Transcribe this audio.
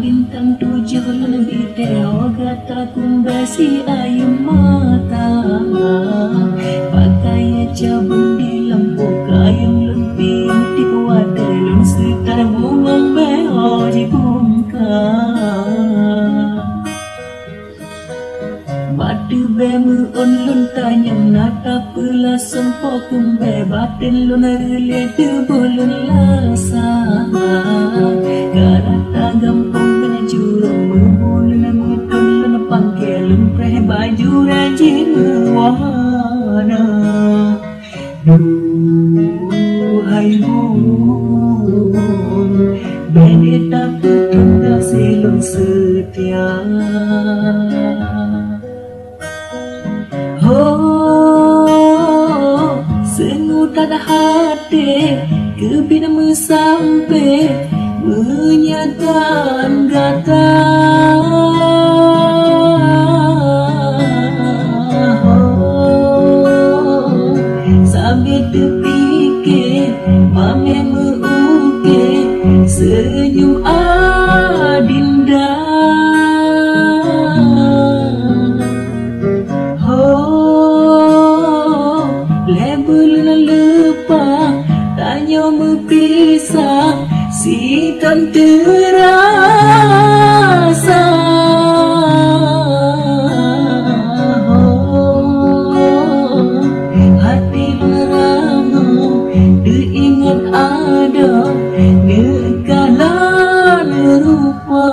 bintang tujuh lebih teo gata kumbasi ayu mata pakai cabung di lampu kayung lebih di wadelun sekitar buang beho di bungka batu bemu on lun tanyang nata pula sempo kumbe batin lun relate bolun lasa garata gampang kena jurung membulun mutun lun pangkelun preh baju rajin wahana duhai bun beneta putun gasilun setia oh, sungguh tak ada hati kebina sampai menyatakan kata oh, sambil terfikir mame mengukir senyum adinda berpisah si kan terasa oh, hati meramu teringat ada kekalan rupa